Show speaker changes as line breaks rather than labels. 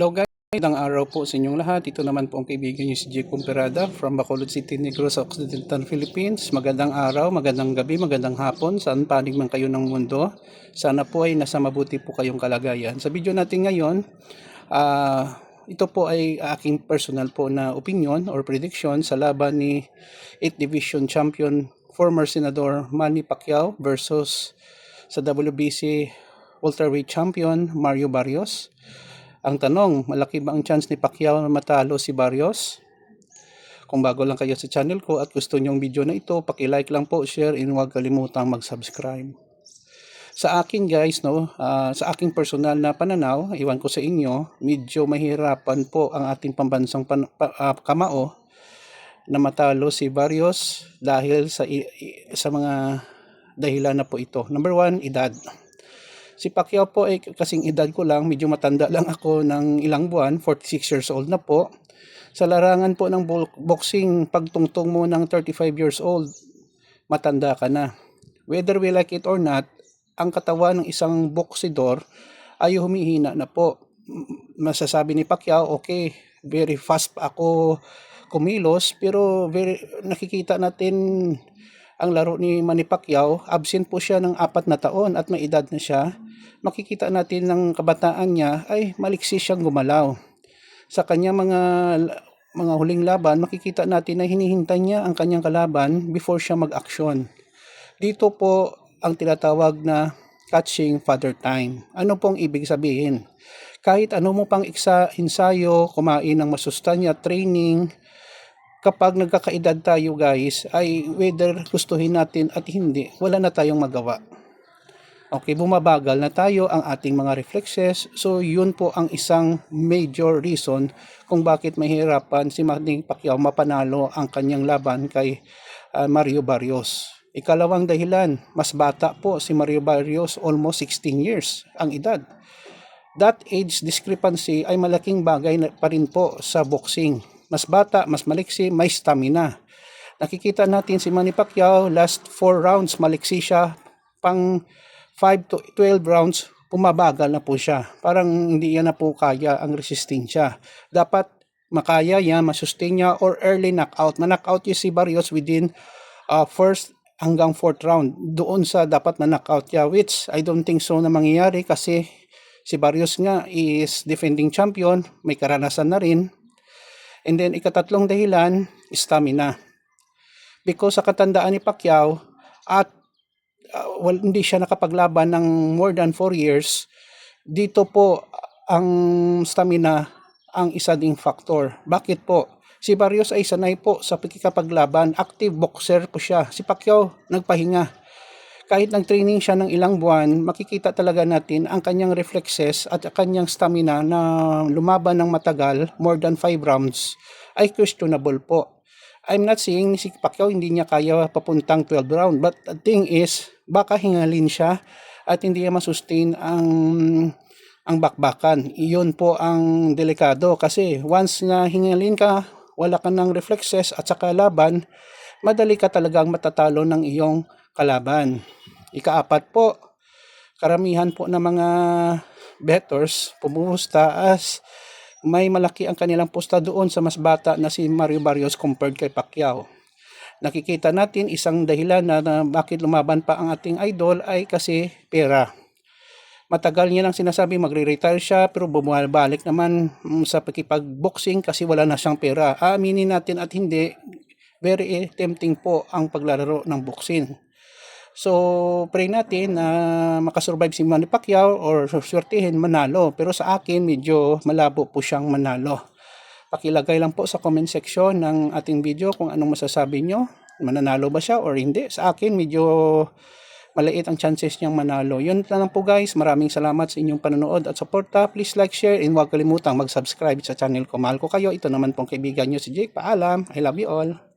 Hello guys, magandang araw po sa inyong lahat. Ito naman po ang kaibigan niyo si Jake Pumperada from Bacolod City, Negros Occidental, Philippines. Magandang araw, magandang gabi, magandang hapon, saan panig man kayo ng mundo. Sana po ay nasa mabuti po kayong kalagayan. Sa video natin ngayon, ito po ay aking personal po na opinion or prediction sa laban ni 8th Division Champion former Senador Manny Pacquiao versus sa WBC welterweight champion Mario Barrios. Ang tanong, malaki ba ang chance ni Pacquiao na matalo si Barrios? Kung bago lang kayo sa channel ko at gusto nyong video na ito, paki-like lang po, share, and huwag kalimutang mag-subscribe. Sa akin guys, sa aking personal na pananaw, iwan ko sa inyo, medyo mahirapan po ang ating pambansang kamao na matalo si Barrios dahil sa mga dahilan na po ito. Number 1, edad. Si Pacquiao po ay kasing edad ko lang, medyo matanda lang ako ng ilang buwan, 46 years old na po. Sa larangan po ng boxing, pagtungtong mo ng 35 years old, matanda ka na. Whether we like it or not, ang katawan ng isang boksidor ay humihina na po. Masasabi ni Pacquiao, okay, very fast ako kumilos, pero nakikita natin ang laro ni Manny Pacquiao, absent po siya ng 4 na taon at may edad na siya. Makikita natin ng kabataan niya ay maliksi siyang gumalaw. Sa kanyang mga huling laban, makikita natin na hinihintay niya ang kanyang kalaban before siya mag-aksyon. Dito po ang tinatawag na catching father time. Ano pong ibig sabihin? Kahit ano mo pang ensayo, kumain ng masustansya, training, kapag nagkakaedad tayo guys, ay whether gustuhin natin at hindi, wala na tayong magawa. Okay, bumabagal na tayo ang ating mga reflexes. So yun po ang isang major reason kung bakit mahirapan si Manny Pacquiao mapanalo ang kanyang laban kay Mario Barrios. Ikalawang dahilan, mas bata po si Mario Barrios, almost 16 years ang edad. That age discrepancy ay malaking bagay pa rin po sa boxing. Mas bata, mas maliksi, may stamina. Nakikita natin si Manny Pacquiao, last 4 rounds maliksi siya, pang 5 to 12 rounds, pumabagal na po siya. Parang hindi yan na po kaya ang resistensya. Dapat makaya yan, masustain niya, or early knockout. Ma-knockout yung si Barrios within first hanggang 4th round. Doon sa dapat ma-knockout niya, which I don't think so na mangyayari kasi si Barrios nga is defending champion, may karanasan na rin. And then ikatatlong dahilan, stamina. Because sa katandaan ni Pacquiao at hindi siya nakapaglaban ng more than 4 years, dito po ang stamina ang isa ding factor. Bakit po? Si Barrios ay sanay po sa pagkikapaglaban, active boxer po siya. Si Pacquiao nagpahinga. Kahit nag-training siya ng ilang buwan, makikita talaga natin ang kanyang reflexes at kanyang stamina na lumaban ng matagal, more than 5 rounds, ay questionable po. I'm not saying si Pacquiao hindi niya kaya papuntang 12 round, but the thing is, baka hingalin siya at hindi niya masustain ang bakbakan. Iyon po ang delikado kasi once na hingalin ka, wala ka ng reflexes at saka laban, madali ka talagang matatalo ng iyong kalaban. Ikaapat po, karamihan po ng mga bettors pumusta as may malaki ang kanilang pusta doon sa mas bata na si Mario Barrios compared kay Pacquiao. Nakikita natin isang dahilan na bakit lumaban pa ang ating idol ay kasi pera. Matagal niya nang sinasabi magre-retire siya pero bumabalik naman sa pakipag-boxing kasi wala na siyang pera. Aaminin natin at hindi, very tempting po ang paglalaro ng boxing. So, pray natin na makasurvive si Manny Pacquiao or swertihin manalo. Pero sa akin, medyo malabo po siyang manalo. Pakilagay lang po sa comment section ng ating video kung anong masasabi nyo. Mananalo ba siya or hindi? Sa akin, medyo maliit ang chances niyang manalo. Yun na lang po guys. Maraming salamat sa inyong panonood at suporta. Please like, share, and huwag kalimutang mag-subscribe sa channel ko. Mahal ko kayo. Ito naman pong kaibigan nyo si Jake. Paalam. I love you all.